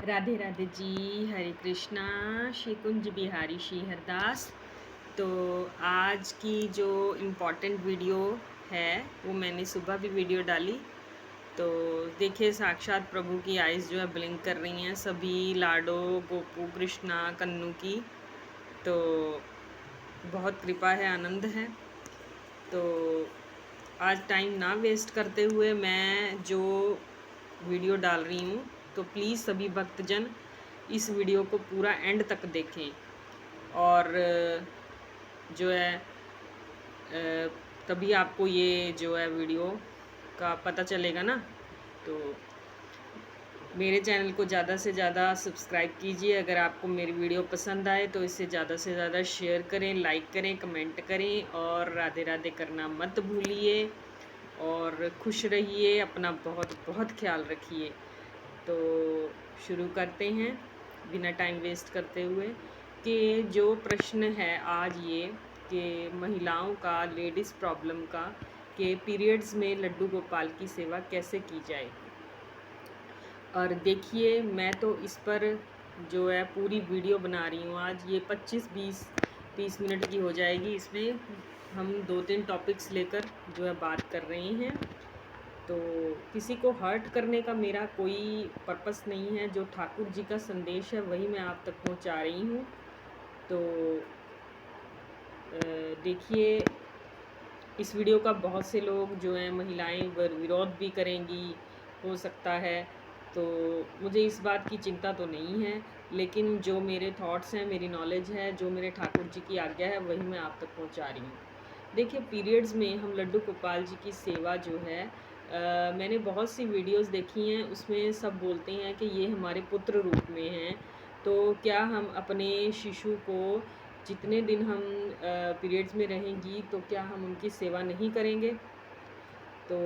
राधे राधे जी। हरे कृष्णा। श्री कुंज बिहारी श्री हरदास। तो आज की जो इम्पोर्टेंट वीडियो है वो मैंने सुबह भी वीडियो डाली। तो देखिए साक्षात प्रभु की आइज़ जो है ब्लिंक कर रही हैं, सभी लाडो गोपू कृष्णा कन्नू की। तो बहुत कृपा है, आनंद है। तो आज टाइम ना वेस्ट करते हुए मैं जो वीडियो डाल रही हूँ, तो प्लीज़ सभी भक्तजन इस वीडियो को पूरा एंड तक देखें। और जो है तभी आपको ये जो है वीडियो का पता चलेगा ना। तो मेरे चैनल को ज़्यादा से ज़्यादा सब्सक्राइब कीजिए। अगर आपको मेरी वीडियो पसंद आए तो इसे ज़्यादा से ज़्यादा शेयर करें, लाइक करें, कमेंट करें और राधे राधे करना मत भूलिए। और खुश रहिए, अपना बहुत बहुत ख्याल रखिए। तो शुरू करते हैं बिना टाइम वेस्ट करते हुए कि जो प्रश्न है आज ये कि महिलाओं का, लेडीज़ प्रॉब्लम का, कि पीरियड्स में लड्डू गोपाल की सेवा कैसे की जाए। और देखिए मैं तो इस पर जो है पूरी वीडियो बना रही हूँ। आज ये 25-20-30 मिनट की हो जाएगी। इसमें हम 2-3 टॉपिक्स लेकर जो है बात कर रहे हैं। तो किसी को हर्ट करने का मेरा कोई पर्पस नहीं है। जो ठाकुर जी का संदेश है वही मैं आप तक पहुंचा रही हूँ। तो देखिए इस वीडियो का बहुत से लोग जो हैं महिलाएं विरोध भी करेंगी, हो सकता है। तो मुझे इस बात की चिंता तो नहीं है, लेकिन जो मेरे थॉट्स हैं, मेरी नॉलेज है, जो मेरे ठाकुर जी की आज्ञा है वही मैं आप तक पहुंचा रही हूँ। देखिए पीरियड्स में हम लड्डू गोपाल जी की सेवा जो है, मैंने बहुत सी वीडियोस देखी हैं, उसमें सब बोलते हैं कि ये हमारे पुत्र रूप में हैं। तो क्या हम अपने शिशु को जितने दिन हम पीरियड्स में रहेंगी तो क्या हम उनकी सेवा नहीं करेंगे। तो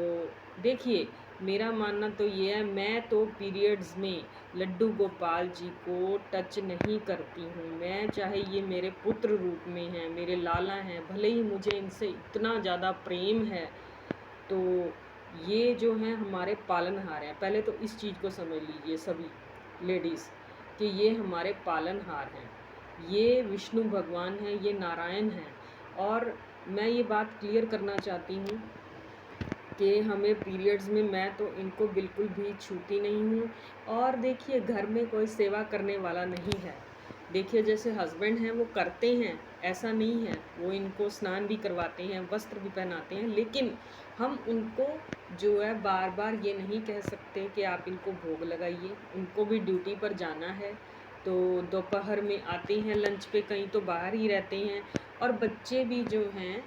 देखिए मेरा मानना तो ये है, मैं तो पीरियड्स में लड्डू गोपाल जी को टच नहीं करती हूँ। मैं चाहे ये मेरे पुत्र रूप में हैं, मेरे लाला हैं, भले ही मुझे इनसे इतना ज़्यादा प्रेम है, तो ये जो हैं हमारे पालनहार हैं। पहले तो इस चीज़ को समझ लीजिए सभी लेडीज़ कि ये हमारे पालनहार हैं, ये विष्णु भगवान हैं, ये नारायण हैं। और मैं ये बात क्लियर करना चाहती हूँ कि हमें पीरियड्स में मैं तो इनको बिल्कुल भी छूती नहीं हूँ। और देखिए घर में कोई सेवा करने वाला नहीं है। देखिए जैसे हस्बैंड हैं वो करते हैं, ऐसा नहीं है, वो इनको स्नान भी करवाते हैं, वस्त्र भी पहनाते हैं, लेकिन हम उनको जो है बार बार ये नहीं कह सकते कि आप इनको भोग लगाइए। उनको भी ड्यूटी पर जाना है। तो दोपहर में आते हैं लंच पे, कहीं तो बाहर ही रहते हैं। और बच्चे भी जो हैं,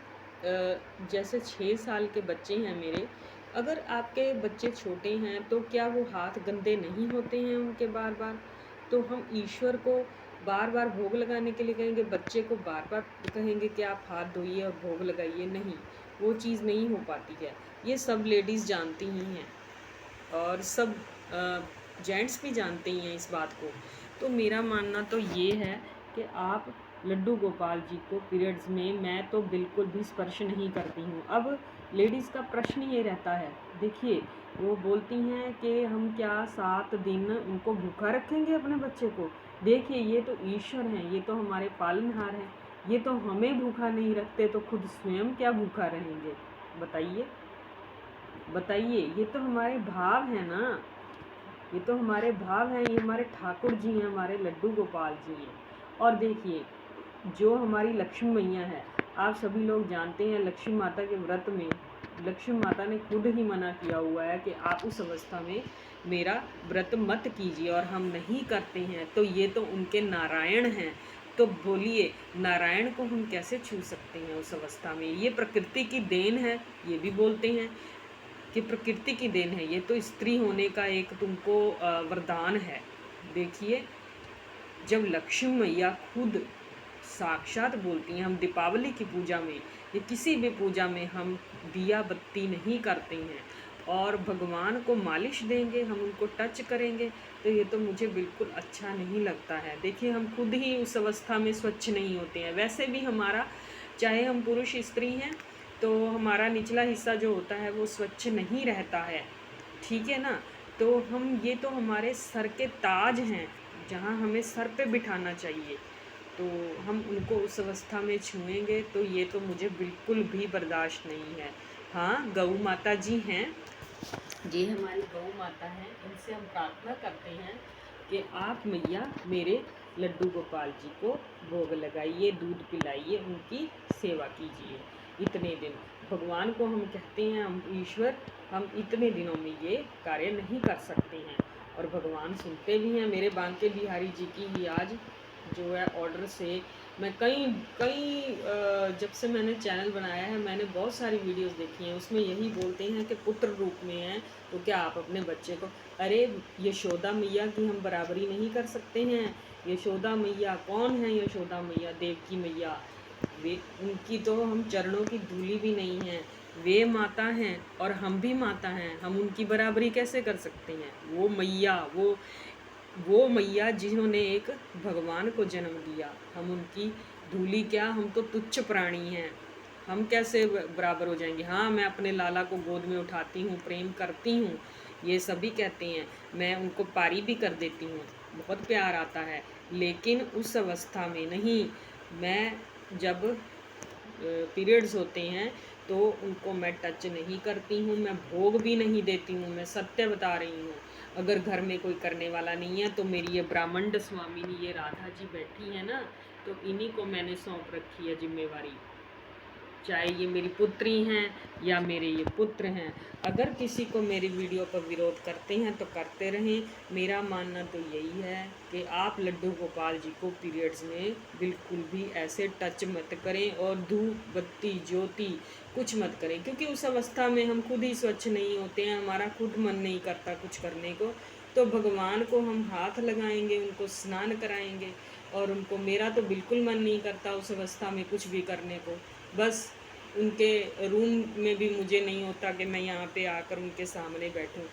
जैसे 6 साल के बच्चे हैं मेरे, अगर आपके बच्चे छोटे हैं तो क्या वो हाथ गंदे नहीं होते हैं उनके बार बार। तो हम ईश्वर को बार बार भोग लगाने के लिए कहेंगे, बच्चे को बार बार कहेंगे कि आप हाथ धोइए और भोग लगाइए? नहीं, वो चीज़ नहीं हो पाती है। ये सब लेडीज़ जानती ही हैं और सब जेंट्स भी जानते ही हैं इस बात को। तो मेरा मानना तो ये है कि आप लड्डू गोपाल जी को पीरियड्स में मैं तो बिल्कुल भी स्पर्श नहीं करती हूँ। अब लेडीज़ का प्रश्न ये रहता है, देखिए वो बोलती हैं कि हम क्या 7 दिन उनको भूखा रखेंगे अपने बच्चे को। देखिए ये तो ईश्वर हैं, ये तो हमारे पालनहार हैं, ये तो हमें भूखा नहीं रखते तो खुद स्वयं क्या भूखा रहेंगे? बताइए बताइए। ये तो हमारे भाव हैं ना, ये तो हमारे भाव हैं, ये हमारे ठाकुर जी हैं, हमारे लड्डू गोपाल जी हैं। और देखिए जो हमारी लक्ष्मी मैया है, आप सभी लोग जानते हैं लक्ष्मी माता के व्रत में लक्ष्मी माता ने खुद ही मना किया हुआ है कि आप उस अवस्था में मेरा व्रत मत कीजिए, और हम नहीं करते हैं। तो ये तो उनके नारायण हैं। तो बोलिए नारायण को हम कैसे छू सकते हैं उस अवस्था में? ये प्रकृति की देन है, ये भी बोलते हैं कि प्रकृति की देन है, ये तो स्त्री होने का एक तुमको वरदान है। देखिए जब लक्ष्मी मैया खुद साक्षात बोलती हैं, हम दीपावली की पूजा में या किसी भी पूजा में हम दिया बत्ती नहीं करते हैं और भगवान को मालिश देंगे, हम उनको टच करेंगे, तो ये तो मुझे बिल्कुल अच्छा नहीं लगता है। देखिए हम खुद ही उस अवस्था में स्वच्छ नहीं होते हैं। वैसे भी हमारा, चाहे हम पुरुष स्त्री हैं, तो हमारा निचला हिस्सा जो होता है वो स्वच्छ नहीं रहता है, ठीक है ना। तो हम ये तो हमारे सर के ताज हैं, जहाँ हमें सर पे बिठाना चाहिए, तो हम उनको उस अवस्था में छुएंगे तो ये तो मुझे बिल्कुल भी बर्दाश्त नहीं है। हाँ, गऊ माता जी हैं, ये हमारी गऊ माता हैं, इनसे हम प्रार्थना करते हैं कि आप मैया मेरे लड्डू गोपाल जी को भोग लगाइए, दूध पिलाइए, उनकी सेवा कीजिए। इतने दिन भगवान को हम कहते हैं, हम ईश्वर, हम इतने दिनों में ये कार्य नहीं कर सकते हैं, और भगवान सुनते भी हैं। मेरे बांके बिहारी जी की ही आज जो है ऑर्डर से मैं कई कई जब से मैंने चैनल बनाया है, मैंने बहुत सारी वीडियोस देखी हैं, उसमें यही बोलते हैं कि पुत्र रूप में हैं, तो क्या आप अपने बच्चे को, अरे यशोदा मैया की हम बराबरी नहीं कर सकते हैं? यशोदा मैया कौन है? यशोदा मैया देवकी मैया, वे, उनकी तो हम चरणों की धूली भी नहीं है। वे माता हैं और हम भी माता हैं, हम उनकी बराबरी कैसे कर सकते हैं? वो मैया, वो मैया जिन्होंने एक भगवान को जन्म दिया, हम उनकी धूली क्या, हम तो तुच्छ प्राणी हैं, हम कैसे बराबर हो जाएंगे? हाँ, मैं अपने लाला को गोद में उठाती हूँ, प्रेम करती हूँ, ये सभी कहते हैं, मैं उनको पारी भी कर देती हूँ, बहुत प्यार आता है, लेकिन उस अवस्था में नहीं। मैं जब पीरियड्स होते हैं तो उनको मैं टच नहीं करती हूँ, मैं भोग भी नहीं देती हूँ, मैं सत्य बता रही हूँ। अगर घर में कोई करने वाला नहीं है तो मेरी ये ब्राह्मण स्वामिनी, ये राधा जी बैठी है ना, तो इन्हीं को मैंने सौंप रखी है जिम्मेवारी, चाहे ये मेरी पुत्री हैं या मेरे ये पुत्र हैं। अगर किसी को मेरी वीडियो पर विरोध करते हैं तो करते रहें, मेरा मानना तो यही है कि आप लड्डू गोपाल जी को पीरियड्स में बिल्कुल भी ऐसे टच मत करें, और धूप बत्ती ज्योति कुछ मत करें, क्योंकि उस अवस्था में हम खुद ही स्वच्छ नहीं होते हैं, हमारा खुद मन नहीं करता कुछ करने को, तो भगवान को हम हाथ लगाएंगे, उनको स्नान कराएंगे, और उनको, मेरा तो बिल्कुल मन नहीं करता उस अवस्था में कुछ भी करने को। बस उनके रूम में भी मुझे नहीं होता कि मैं यहाँ पे आकर उनके सामने बैठूं,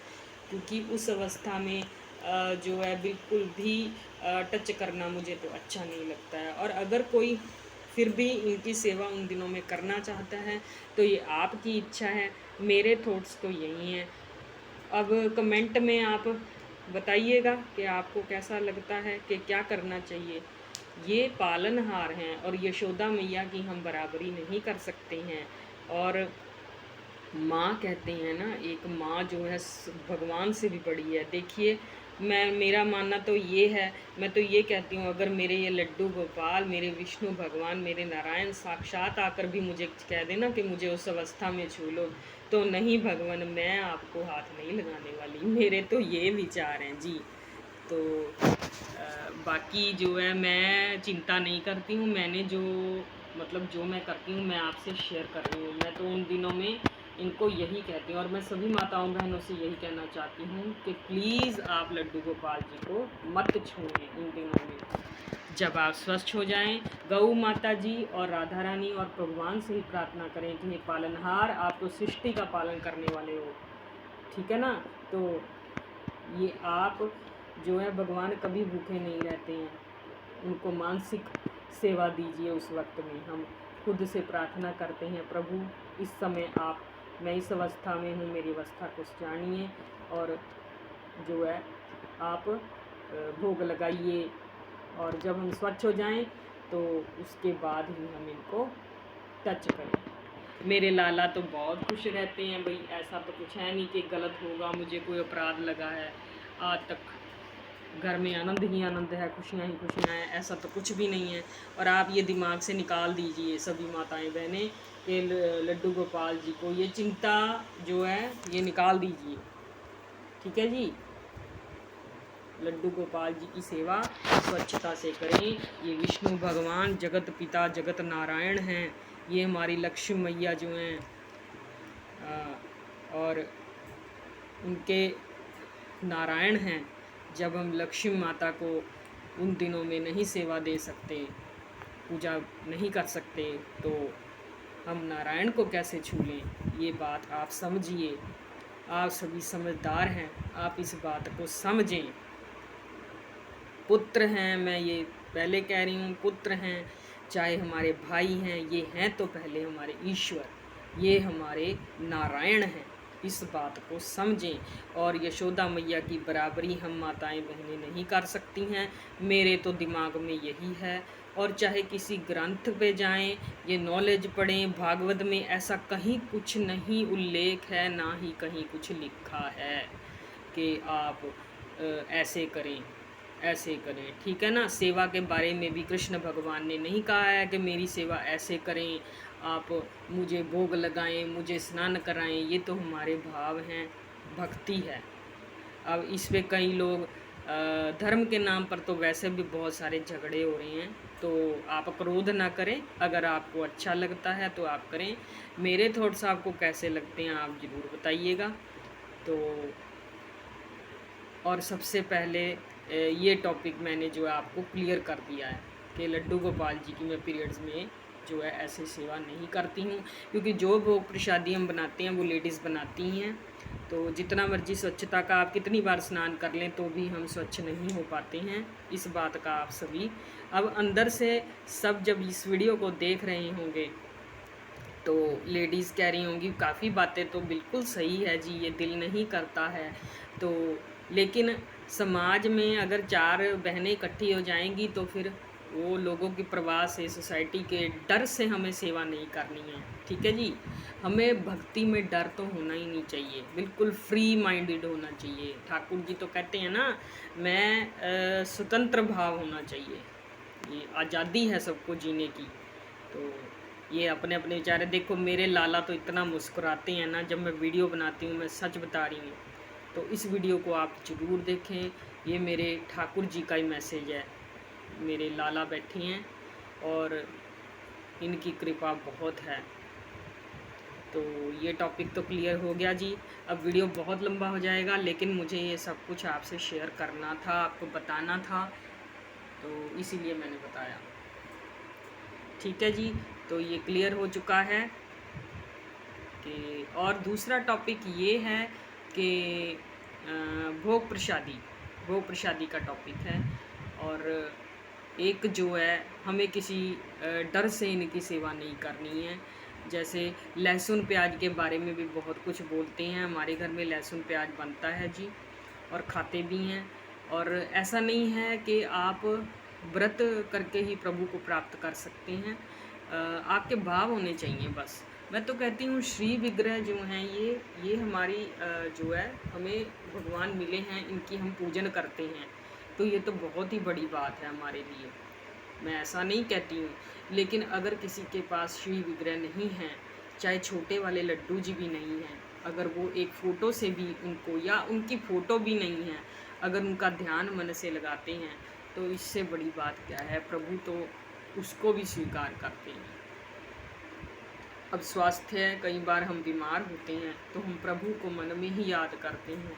क्योंकि उस अवस्था में जो है बिल्कुल भी टच करना मुझे तो अच्छा नहीं लगता है। और अगर कोई फिर भी इनकी सेवा उन दिनों में करना चाहता है तो ये आपकी इच्छा है, मेरे थॉट्स तो यही हैं। अब कमेंट में आप बताइएगा कि आपको कैसा लगता है कि क्या करना चाहिए। ये पालनहार हैं और यशोदा मैया की हम बराबरी नहीं कर सकते हैं। और माँ कहते हैं ना, एक माँ जो है भगवान से भी बड़ी है। देखिए, मेरा मानना तो ये है, मैं तो ये कहती हूँ, अगर मेरे ये लड्डू गोपाल, मेरे विष्णु भगवान, मेरे नारायण साक्षात आकर भी मुझे कह देना कि मुझे उस अवस्था में छू लो, तो नहीं भगवान, मैं आपको हाथ नहीं लगाने वाली। मेरे तो ये विचार हैं जी। तो बाकी जो है मैं चिंता नहीं करती हूँ, मैंने जो मतलब जो मैं करती हूँ मैं आपसे शेयर कर रही हूँ। मैं तो उन दिनों में इनको यही कहती हूँ, और मैं सभी माताओं बहनों से यही कहना चाहती हूँ कि प्लीज़ आप लड्डू गोपाल जी को मत छूएं इन दिनों में। जब आप स्वस्थ हो जाएं, गऊ माता जी और राधा रानी और भगवान से ही प्रार्थना करें कि हे पालनहार, आप तो सृष्टि का पालन करने वाले हो, ठीक है ना? तो ये आप जो है, भगवान कभी भूखे नहीं रहते हैं, उनको मानसिक सेवा दीजिए। उस वक्त में हम खुद से प्रार्थना करते हैं, प्रभु इस समय आप, मैं इस अवस्था में हूँ, मेरी अवस्था को जानिए, और जो है आप भोग लगाइए, और जब हम स्वच्छ हो जाएं तो उसके बाद ही हम इनको टच करें। मेरे लाला तो बहुत खुश रहते हैं भाई, ऐसा तो कुछ है नहीं कि गलत होगा, मुझे कोई अपराध लगा है। आज तक घर में आनंद ही आनंद है, खुशियाँ ही खुशियाँ हैं, ऐसा तो कुछ भी नहीं है। और आप ये दिमाग से निकाल दीजिए सभी माताएं बहनें कि लड्डू गोपाल जी को ये चिंता जो है ये निकाल दीजिए, ठीक है जी? लड्डू गोपाल जी की सेवा स्वच्छता से करें। ये विष्णु भगवान जगत पिता जगत नारायण हैं, ये हमारी लक्ष्मी मैया जो हैं, और उनके नारायण हैं। जब हम लक्ष्मी माता को उन दिनों में नहीं सेवा दे सकते, पूजा नहीं कर सकते, तो हम नारायण को कैसे छू लें? ये बात आप समझिए, आप सभी समझदार हैं, आप इस बात को समझें। पुत्र हैं, मैं ये पहले कह रही हूँ, पुत्र हैं, चाहे हमारे भाई हैं, ये हैं तो पहले हमारे ईश्वर, ये हमारे नारायण हैं। इस बात को समझें। और यशोदा मैया की बराबरी हम माताएं बहनें नहीं कर सकती हैं, मेरे तो दिमाग में यही है। और चाहे किसी ग्रंथ पे जाएं, ये नॉलेज पढ़ें, भागवत में ऐसा कहीं कुछ नहीं उल्लेख है, ना ही कहीं कुछ लिखा है कि आप ऐसे करें ऐसे करें, ठीक है ना। सेवा के बारे में भी कृष्ण भगवान ने नहीं कहा है कि मेरी सेवा ऐसे करें, आप मुझे भोग लगाएं, मुझे स्नान कराएं। ये तो हमारे भाव हैं, भक्ति है। अब इस पे कई लोग धर्म के नाम पर तो वैसे भी बहुत सारे झगड़े हो रहे हैं, तो आप क्रोध ना करें। अगर आपको अच्छा लगता है तो आप करें। मेरे थॉट्स आपको कैसे लगते हैं आप ज़रूर बताइएगा। तो और सबसे पहले ये टॉपिक मैंने जो है आपको क्लियर कर दिया है कि लड्डू गोपाल जी की मैं पीरियड्स में जो है ऐसे सेवा नहीं करती हूँ, क्योंकि जो भोग प्रसादी हम बनाते हैं वो लेडीज़ बनाती हैं। तो जितना मर्जी स्वच्छता का आप कितनी बार स्नान कर लें तो भी हम स्वच्छ नहीं हो पाते हैं। इस बात का आप सभी अब अंदर से सब जब इस वीडियो को देख रहे होंगे तो लेडीज़ कह रही होंगी काफ़ी बातें तो बिल्कुल सही है जी, ये दिल नहीं करता है। तो लेकिन समाज में अगर 4 बहनें इकट्ठी हो जाएंगी तो फिर वो लोगों की परवाह से, सोसाइटी के डर से हमें सेवा नहीं करनी है, ठीक है जी। हमें भक्ति में डर तो होना ही नहीं चाहिए, बिल्कुल फ्री माइंडेड होना चाहिए। ठाकुर जी तो कहते हैं ना, मैं स्वतंत्र भाव होना चाहिए, ये आज़ादी है सबको जीने की। तो ये अपने अपने विचार है। देखो मेरे लाला तो इतना मुस्कुराते हैं ना जब मैं वीडियो बनाती हूँ, मैं सच बता रही हूँ। तो इस वीडियो को आप ज़रूर देखें, ये मेरे ठाकुर जी का ही मैसेज है। मेरे लाला बैठे हैं और इनकी कृपा बहुत है। तो ये टॉपिक तो क्लियर हो गया जी। अब वीडियो बहुत लंबा हो जाएगा, लेकिन मुझे ये सब कुछ आपसे शेयर करना था, आपको बताना था, तो इसीलिए मैंने बताया, ठीक है जी। तो ये क्लियर हो चुका है कि और दूसरा टॉपिक ये है कि भोग प्रसादी का टॉपिक है। और एक जो है हमें किसी डर से इनकी सेवा नहीं करनी है। जैसे लहसुन प्याज के बारे में भी बहुत कुछ बोलते हैं, हमारे घर में लहसुन प्याज बनता है जी और खाते भी हैं। और ऐसा नहीं है कि आप व्रत करके ही प्रभु को प्राप्त कर सकते हैं, आपके भाव होने चाहिए बस। मैं तो कहती हूँ श्री विग्रह जो हैं ये हमारी जो है हमें भगवान मिले हैं, इनकी हम पूजन करते हैं, तो ये तो बहुत ही बड़ी बात है हमारे लिए। मैं ऐसा नहीं कहती हूँ, लेकिन अगर किसी के पास श्री विग्रह नहीं है, चाहे छोटे वाले लड्डू जी भी नहीं हैं, अगर वो एक फ़ोटो से भी उनको, या उनकी फ़ोटो भी नहीं है, अगर उनका ध्यान मन से लगाते हैं तो इससे बड़ी बात क्या है, प्रभु तो उसको भी स्वीकार करते हैं। अब स्वास्थ्य है, कई बार हम बीमार होते हैं तो हम प्रभु को मन में ही याद करते हैं,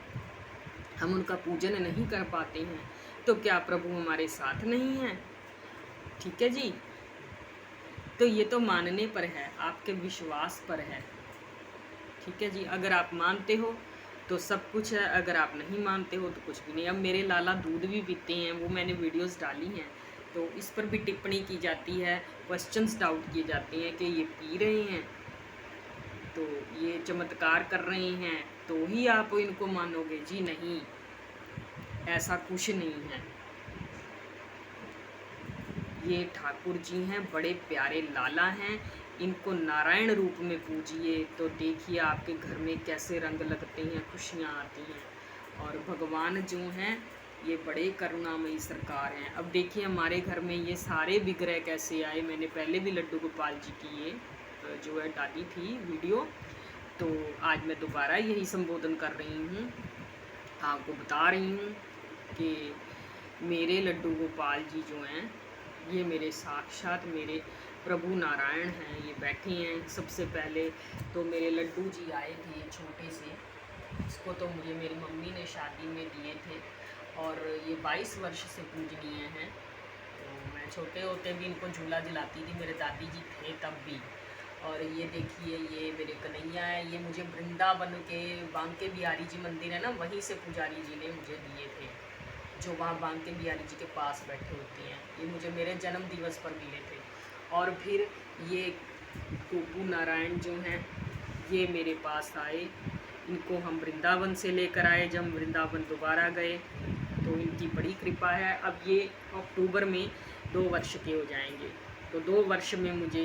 हम उनका पूजन नहीं कर पाते हैं, तो क्या प्रभु हमारे साथ नहीं हैं? ठीक है जी। तो ये तो मानने पर है, आपके विश्वास पर है, ठीक है जी। अगर आप मानते हो तो सब कुछ है, अगर आप नहीं मानते हो तो कुछ भी नहीं। अब मेरे लाला दूध भी पीते हैं, वो मैंने वीडियोस डाली हैं, तो इस पर भी टिप्पणी की जाती है, क्वेश्चंस डाउट किए जाते हैं कि ये पी रहे हैं तो ये चमत्कार कर रहे हैं तो ही आप इनको मानोगे जी। नहीं, ऐसा कुछ नहीं है। ये ठाकुर जी हैं, बड़े प्यारे लाला हैं, इनको नारायण रूप में पूजिए तो देखिए आपके घर में कैसे रंग लगते हैं, खुशियाँ आती हैं। और भगवान जो हैं ये बड़े करुणामयी सरकार हैं। अब देखिए हमारे घर में ये सारे विग्रह कैसे आए। मैंने पहले भी लड्डू गोपाल जी की ये जो है डाली थी वीडियो, तो आज मैं दोबारा यही संबोधन कर रही हूँ, आपको बता रही हूँ कि मेरे लड्डू गोपाल जी जो हैं ये मेरे साक्षात मेरे प्रभु नारायण हैं, ये बैठे हैं। सबसे पहले तो मेरे लड्डू जी आए थे छोटे से, इसको तो मुझे मेरी मम्मी ने शादी में दिए थे और ये 22 वर्ष से पूजनीय हैं। तो मैं छोटे होते भी इनको झूला दिलाती थी, मेरे दादी जी थे तब भी। और ये देखिए ये मेरे कन्हैया है, ये मुझे वृंदावन के बांके बिहारी जी मंदिर है ना, वहीं से पुजारी जी ने मुझे दिए थे, जो वहाँ बांके बिहारी जी के पास बैठे होते हैं। ये मुझे मेरे जन्म दिवस पर मिले थे। और फिर ये गोपू नारायण जो हैं ये मेरे पास आए इनको हम वृंदावन से लेकर आए, जब वृंदावन दोबारा गए तो इनकी बड़ी कृपा है। अब ये अक्टूबर में 2 वर्ष के हो जाएंगे, तो 2 वर्ष में मुझे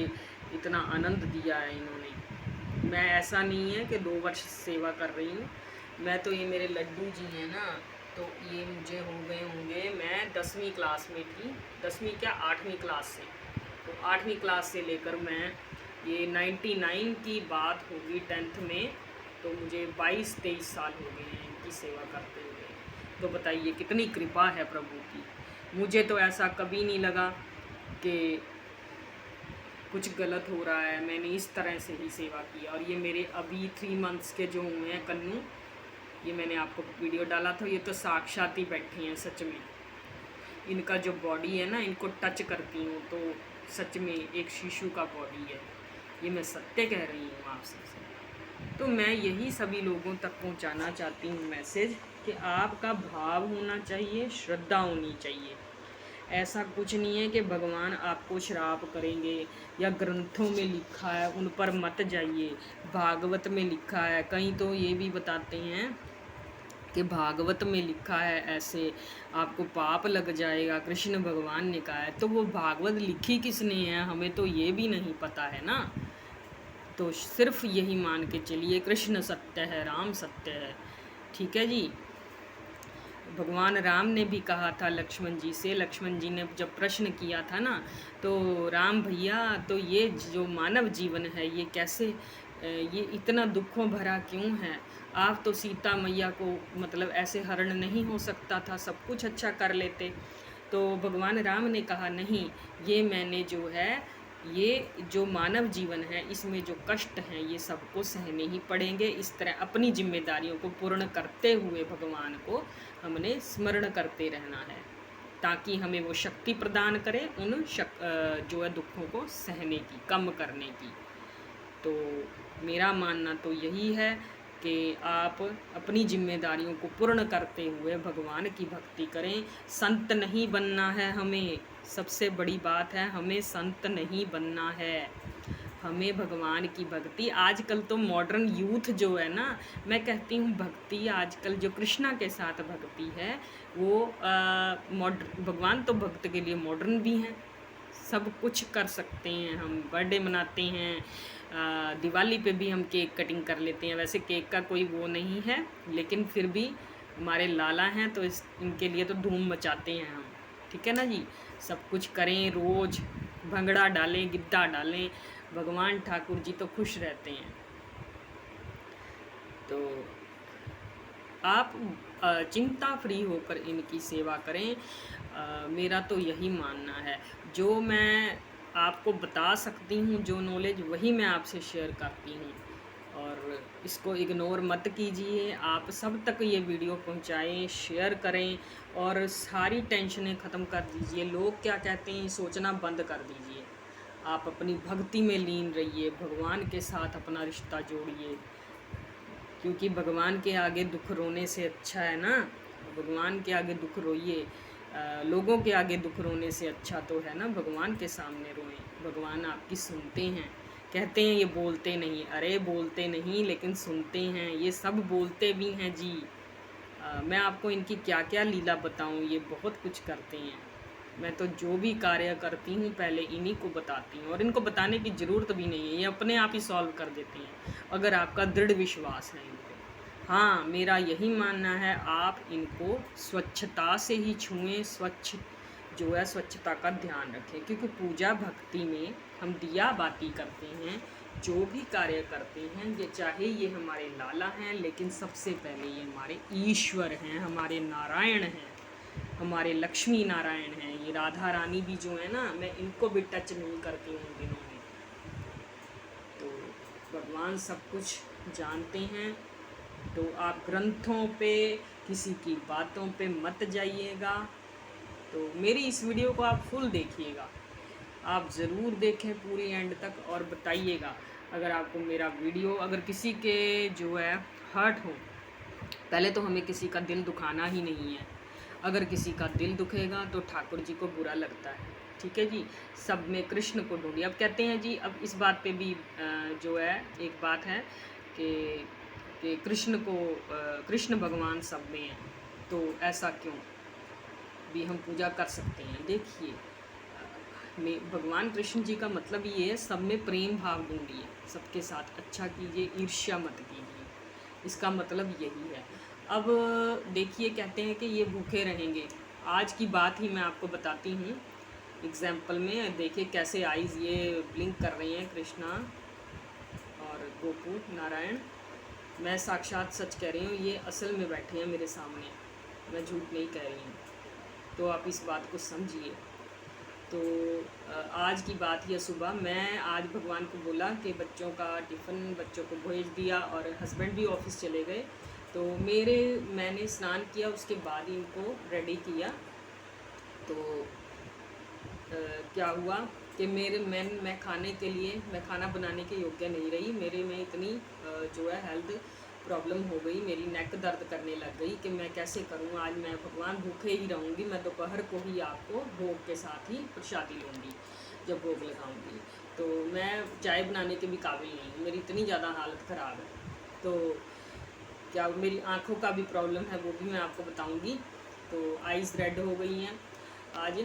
इतना आनंद दिया है इन्होंने। मैं ऐसा नहीं है कि 2 वर्ष सेवा कर रही हूँ, मैं तो ये मेरे लड्डू जी हैं ना, तो ये मुझे हो गए होंगे, मैं 10वीं क्लास में थी, 10वीं क्या 8वीं क्लास से, तो 8वीं क्लास से लेकर मैं ये 99 की बात होगी 10th में, तो मुझे 22-23 साल हो गए हैं इनकी सेवा करते हुए। तो बताइए कितनी कृपा है प्रभु की। मुझे तो ऐसा कभी नहीं लगा कि कुछ गलत हो रहा है, मैंने इस तरह से ही सेवा की। और ये मेरे अभी 3 मंथ्स के जो हुए हैं कन्नू, ये मैंने आपको वीडियो डाला था, ये तो साक्षात ही बैठे हैं सच में। इनका जो बॉडी है ना, इनको टच करती हूँ तो सच में एक शिशु का बॉडी है, ये मैं सत्य कह रही हूँ आप सबसे। तो मैं यही सभी लोगों तक पहुँचाना चाहती हूँ मैसेज कि आपका भाव होना चाहिए, श्रद्धा होनी चाहिए। ऐसा कुछ नहीं है कि भगवान आपको श्राप करेंगे या ग्रंथों में लिखा है उन पर मत जाइए। भागवत में लिखा है, कहीं तो ये भी बताते हैं कि भागवत में लिखा है ऐसे आपको पाप लग जाएगा, कृष्ण भगवान ने कहा है। तो वो भागवत लिखी किसने है, हमें तो ये भी नहीं पता है ना। तो सिर्फ यही मान के चलिए, कृष्ण सत्य है, राम सत्य है, ठीक है जी। भगवान राम ने भी कहा था लक्ष्मण जी से, लक्ष्मण जी ने जब प्रश्न किया था ना, तो राम भैया तो ये जो मानव जीवन है ये कैसे, ये इतना दुखों भरा क्यों है। आप तो सीता मैया को मतलब ऐसे हरण नहीं हो सकता था, सब कुछ अच्छा कर लेते। तो भगवान राम ने कहा नहीं, ये मैंने जो है, ये जो मानव जीवन है इसमें जो कष्ट हैं ये सबको सहने ही पड़ेंगे। इस तरह अपनी जिम्मेदारियों को पूर्ण करते हुए भगवान को हमने स्मरण करते रहना है, ताकि हमें वो शक्ति प्रदान करे उन जो है दुखों को सहने की, कम करने की। तो मेरा मानना तो यही है कि आप अपनी जिम्मेदारियों को पूर्ण करते हुए भगवान की भक्ति करें। संत नहीं बनना है हमें, सबसे बड़ी बात है, हमें संत नहीं बनना है, हमें भगवान की भक्ति। आजकल तो मॉडर्न यूथ जो है ना, मैं कहती हूँ भक्ति आजकल जो कृष्णा के साथ भक्ति है वो भगवान तो भक्त के लिए मॉडर्न भी हैं, सब कुछ कर सकते हैं। हम बर्थडे मनाते हैं, दिवाली पे भी हम केक कटिंग कर लेते हैं। वैसे केक का कोई वो नहीं है, लेकिन फिर भी हमारे लाला हैं तो इनके लिए तो धूम मचाते हैं हम, ठीक है ना जी। सब कुछ करें, रोज़ भंगड़ा डालें, गिद्धा डालें, भगवान ठाकुर जी तो खुश रहते हैं। तो आप चिंता फ्री होकर इनकी सेवा करें, मेरा तो यही मानना है। जो मैं आपको बता सकती हूँ, जो नॉलेज वही मैं आपसे शेयर करती हूँ, और इसको इग्नोर मत कीजिए। आप सब तक ये वीडियो पहुँचाएं, शेयर करें और सारी टेंशनें ख़त्म कर दीजिए। लोग क्या कहते हैं सोचना बंद कर दीजिए। आप अपनी भक्ति में लीन रहिए, भगवान के साथ अपना रिश्ता जोड़िए, क्योंकि भगवान के आगे दुख रोने से अच्छा है ना, भगवान के आगे दुख रोइए। लोगों के आगे दुख रोने से अच्छा तो है ना भगवान के सामने रोएं। भगवान आपकी सुनते हैं। कहते हैं ये बोलते नहीं, अरे बोलते नहीं लेकिन सुनते हैं, ये सब बोलते भी हैं जी। मैं आपको इनकी क्या क्या लीला बताऊं, ये बहुत कुछ करते हैं। मैं तो जो भी कार्य करती हूँ पहले इन्हीं को बताती हूँ, और इनको बताने की ज़रूरत भी नहीं है, ये अपने आप ही सॉल्व कर देते हैं अगर आपका दृढ़ विश्वास है इनको। हाँ, मेरा यही मानना है, आप इनको स्वच्छता से ही छुएं, स्वच्छ जो है स्वच्छता का ध्यान रखें, क्योंकि पूजा भक्ति में हम दिया बाती करते हैं, जो भी कार्य करते हैं, ये चाहे ये हमारे लाला हैं, लेकिन सबसे पहले ये हमारे ईश्वर हैं, हमारे नारायण हैं, हमारे लक्ष्मी नारायण हैं। ये राधा रानी भी जो है ना, मैं इनको भी टच नहीं करती हूँ दिनों में। तो भगवान सब कुछ जानते हैं, तो आप ग्रंथों पे, किसी की बातों पे मत जाइएगा। तो मेरी इस वीडियो को आप फुल देखिएगा, आप ज़रूर देखें पूरी एंड तक, और बताइएगा अगर आपको मेरा वीडियो, अगर किसी के जो है हर्ट हो। पहले तो हमें किसी का दिल दुखाना ही नहीं है, अगर किसी का दिल दुखेगा तो ठाकुर जी को बुरा लगता है, ठीक है जी। सब में कृष्ण को ढूंढिए। अब कहते हैं जी, अब इस बात पे भी जो है एक बात है कि कि कृष्ण भगवान सब में हैं, तो ऐसा क्यों भी हम पूजा कर सकते हैं। देखिए, भगवान कृष्ण जी का मतलब ये है, सब में प्रेम भाव ढूंढिए, सबके साथ अच्छा कीजिए, ईर्ष्या मत कीजिए, इसका मतलब यही है। अब देखिए, कहते हैं कि ये भूखे रहेंगे। आज की बात ही मैं आपको बताती हूँ एग्जाम्पल में। देखिए कैसे आईज ये ब्लिंक कर रही हैं, कृष्णा और गोपू नारायण। मैं साक्षात सच कह रही हूँ, ये असल में बैठे हैं मेरे सामने, मैं झूठ नहीं कह रही हूँ, तो आप इस बात को समझिए। तो आज की बात ही है, सुबह मैं आज भगवान को बोला कि बच्चों का टिफ़िन बच्चों को भेज दिया और हस्बैंड भी ऑफिस चले गए, तो मैंने स्नान किया, उसके बाद ही इनको रेडी किया। तो क्या हुआ कि मैं खाने के लिए, मैं खाना बनाने के योग्य नहीं रही। मेरे में इतनी जो है हेल्थ प्रॉब्लम हो गई, मेरी नेक दर्द करने लग गई कि मैं कैसे करूँ। आज मैं भगवान भूखे ही रहूँगी, मैं दोपहर को ही आपको भोग के साथ ही प्रसादी लूँगी जब भोग लगाऊँगी। तो मैं चाय बनाने के भी काबिल नहीं हूँ, मेरी इतनी ज़्यादा हालत ख़राब है। तो क्या मेरी आँखों का भी प्रॉब्लम है, वो भी मैं आपको बताऊँगी। तो आइज़ रेड हो गई हैं आज,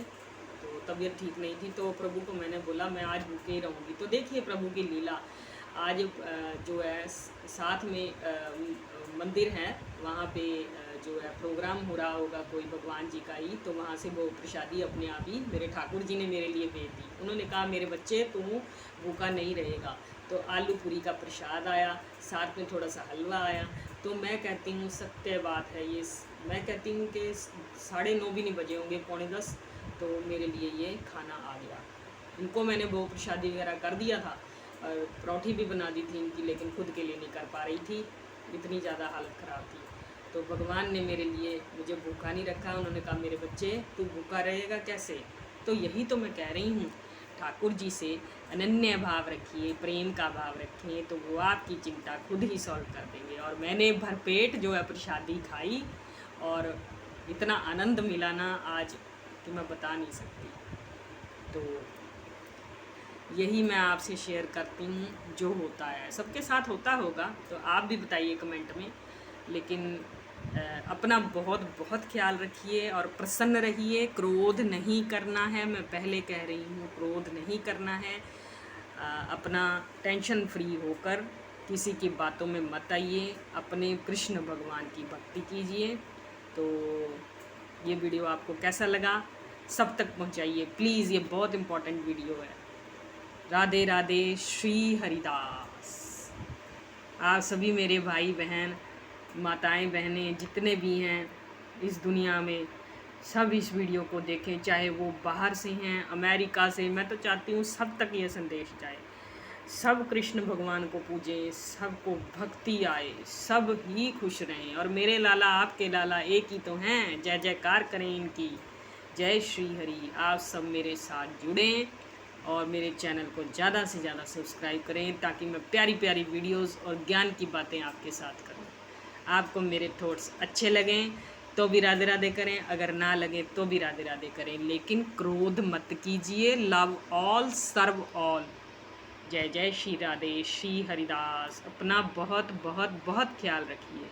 तो तबीयत ठीक नहीं थी। तो प्रभु को मैंने बोला मैं आज भूखे ही रहूँगी। तो देखिए प्रभु की लीला। आज जो है साथ में मंदिर है, वहाँ पे जो है प्रोग्राम हो रहा होगा कोई भगवान जी का ही, तो वहाँ से वो प्रसादी अपने आप ही मेरे ठाकुर जी ने मेरे लिए भेज दी। उन्होंने कहा मेरे बच्चे तू भूखा नहीं रहेगा। तो आलू पूरी का प्रसाद आया, साथ में थोड़ा सा हलवा आया। तो मैं कहती हूँ सत्य बात है ये, मैं कहती हूँ कि 9:30 भी नहीं बजे होंगे, 9:45, तो मेरे लिए ये खाना आ गया। इनको मैंने वो प्रसादी वगैरह कर दिया था और परौठी भी बना दी थी इनकी, लेकिन खुद के लिए नहीं कर पा रही थी, इतनी ज़्यादा हालत ख़राब थी। तो भगवान ने मेरे लिए मुझे भूखा नहीं रखा। उन्होंने कहा मेरे बच्चे तू भूखा रहेगा कैसे। तो यही तो मैं कह रही हूँ, ठाकुर जी से अनन्य भाव रखिए, प्रेम का भाव रखिए, तो वो आपकी चिंता खुद ही सॉल्व कर देंगे। और मैंने भरपेट जो है प्रसादी खाई और इतना आनंद मिला ना आज कि मैं बता नहीं सकती। तो यही मैं आपसे शेयर करती हूँ, जो होता है सबके साथ होता होगा, तो आप भी बताइए कमेंट में। लेकिन अपना बहुत बहुत ख्याल रखिए और प्रसन्न रहिए। क्रोध नहीं करना है, मैं पहले कह रही हूँ, क्रोध नहीं करना है। अपना टेंशन फ्री होकर किसी की बातों में मत आइए, अपने कृष्ण भगवान की भक्ति कीजिए। तो ये वीडियो आपको कैसा लगा सब तक पहुँचाइए प्लीज़, ये बहुत इम्पोर्टेंट वीडियो है। राधे राधे, श्री हरिदास। आप सभी मेरे भाई बहन, माताएं बहनें जितने भी हैं इस दुनिया में, सब इस वीडियो को देखें, चाहे वो बाहर से हैं, अमेरिका से। मैं तो चाहती हूँ सब तक ये संदेश जाए, सब कृष्ण भगवान को पूजें, सबको भक्ति आए, सब ही खुश रहें। और मेरे लाला आपके लाला एक ही तो हैं, जय जयकार करें इनकी। जय श्री हरि। आप सब मेरे साथ जुड़ें और मेरे चैनल को ज़्यादा से ज़्यादा सब्सक्राइब करें, ताकि मैं प्यारी प्यारी वीडियोस और ज्ञान की बातें आपके साथ करूं। आपको मेरे थॉट्स अच्छे लगें तो भी राधे राधे करें, अगर ना लगे तो भी राधे राधे करें, लेकिन क्रोध मत कीजिए। लव ऑल, सर्व ऑल। जय जय श्री राधे, श्री हरिदास। अपना बहुत बहुत बहुत ख्याल रखिए।